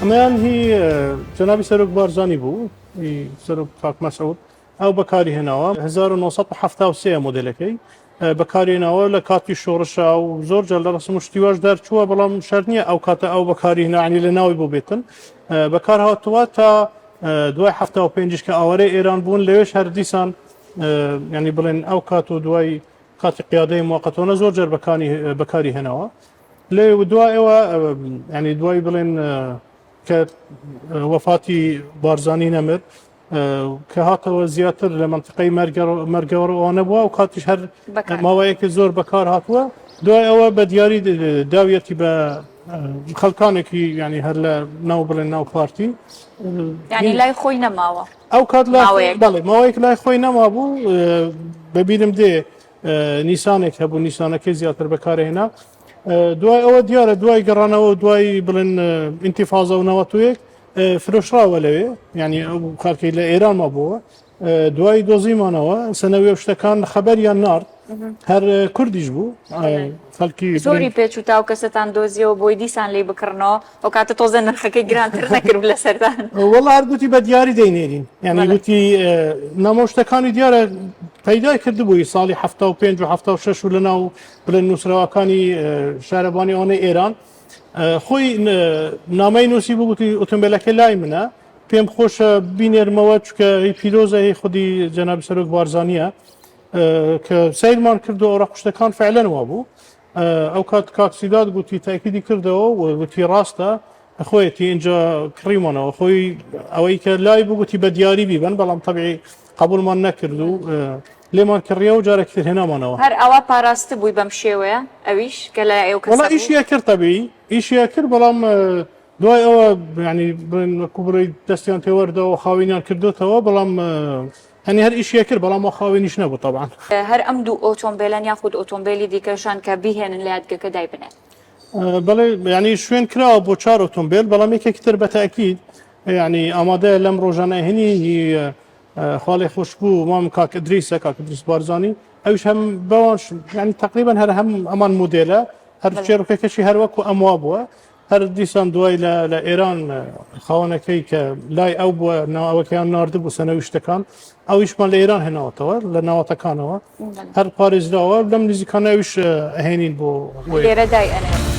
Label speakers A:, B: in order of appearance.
A: ئەمەیان هی جەنابی سەرۆک بارزانی بوو سەرۆک کاک مەسعود ئەو بەکاری هێناوە 1970 مۆدلەکەی بەکارهێناوە لە کاتی شۆڕشە و زۆر جار لە ڕسم و شتیواش دەرچووە بەڵام شەرط نییە ئەو کاتە ئەو بەکاری هێناعنی لە ناوی بۆ بێتن بەکار هاتووە تا دوای 75 کە ئاوارەی ئێران بوون لەوێش هەر دیسان ینی بڵێن ئەو کات و دوای کاتی قیادەی موقتۆنە زۆر جار بەکاری هێناوە لێ دوایەوە ینی دوای بڵێن کە وەفاتی بارزانی نەمرد کە هاتەوە زیاتر لە منطقەی مەرگەوەڕەوانە بووە و کاتیش هەر ماوەیەکی زۆر بەکار هاتووە دوای ئەوە بە دیاری داویەتی بە خەڵکانێکی ینی هەر لە ناو بڵێن ناو پارتی
B: ینی لای خۆی نەماوە
A: ئەو کات بەڵێ ماوەیەک لای خۆی نەما بوو بەبیرم دێ نیسانێک هەبوو نیسانەکەی زیاتر بەکارهێنا دوای ئەوە دیارە دوای گەڕانەوە دوای بڵێن ئینتیفازە و نەوەتویەک فرۆشراوە لەوێ ینی ئەو خەڵکی لە ئێران مابووە دوای دۆزیمانەوە سنەوێ شتەکان خەبەریان نارد هەر کوردیش بوو خەڵکی
B: زۆری پێچوو تا و کەسەتان دۆزیەوە بۆی دیسان لێ بکردنەوە ئەو کاتە تۆزە نرخەکەی گرانتر نەکرد لە سەردان
A: وەڵا هەرگوتی بە دیاری دەینێرین یعنی گوتی نامۆ شتەکانی دیارە پەیدای کردبووی ساڵی 75 و 76 و لە ناو بڵێن نووسراوەکانی شارەبانی ئەوەی ئێران خۆی نامەی نووسی بووگوتی ئۆتۆمبیلەکە لای منە پێم خۆشە بینێرمەوە چکە هی پیرۆزە هی خودی جەنابی سەرۆک بارزانیە کە سیرمان کردو ئەو ڕەقشتەکان فعلەن وا بوو ئەو کات کاکسیداد گوتی تاکیدی کردەوە و گوتی ڕاستە خۆیەتی اینجا کڕیمانەوە خۆی ئەوەی کە لای بگوتی بە دیاری بیبن بەڵام تەبیعی قبولمان نەکرد و لێمان کڕیە و جارێکتر هێنامانەوە
B: هەر ئەوە پاراستە بووی بەم شێوەیە ئەویش کە لە ئێو
A: وڵا ئیشیە کرد تەبیعی ئیشیە کرد بەڵام دوای ئەوە ینی کوبڕی دەستیان پێوەردەوە خاوینیان کردوتەوە بەڵام هەنی هەر ئیشیە کرد بەڵام خاوێنیش نەبوو طبعا
B: هەر ئەم دوو ئۆتۆمبیلەن یاخود ئۆتۆمبیلی دیکەشان کە بیهێنن لە یادگەکە دای بنێن
A: بەڵێ ینی شوێن کراوە بۆ 4 ئۆتۆمبیل بەڵام یەکێکتر بە تاکید ینی ئامادەیە لەم ڕۆژانە هێنی خاڵی خۆش بوو مام کاک ئیدریسە کاک ئیدریس بارزانی ئەوش هەم بەوانش ینی تقریبا هەر هەم ئەمان مودێلە هەر چێڕکەکەشی هەروەکو ئەموا بووە هەر دیسان دوای لە ئێران خاوەنەکەی کە لای ئەو بووە ناوەکەیان ناردبوو سەنەویشتەکان ئەویشمان لە ئێران هێناوەتەوە لە ناوەتەکانەوە هەر پارێزراوە لەم نزیکانەویش هێنین بۆ
B: لێرە دای ئەنێ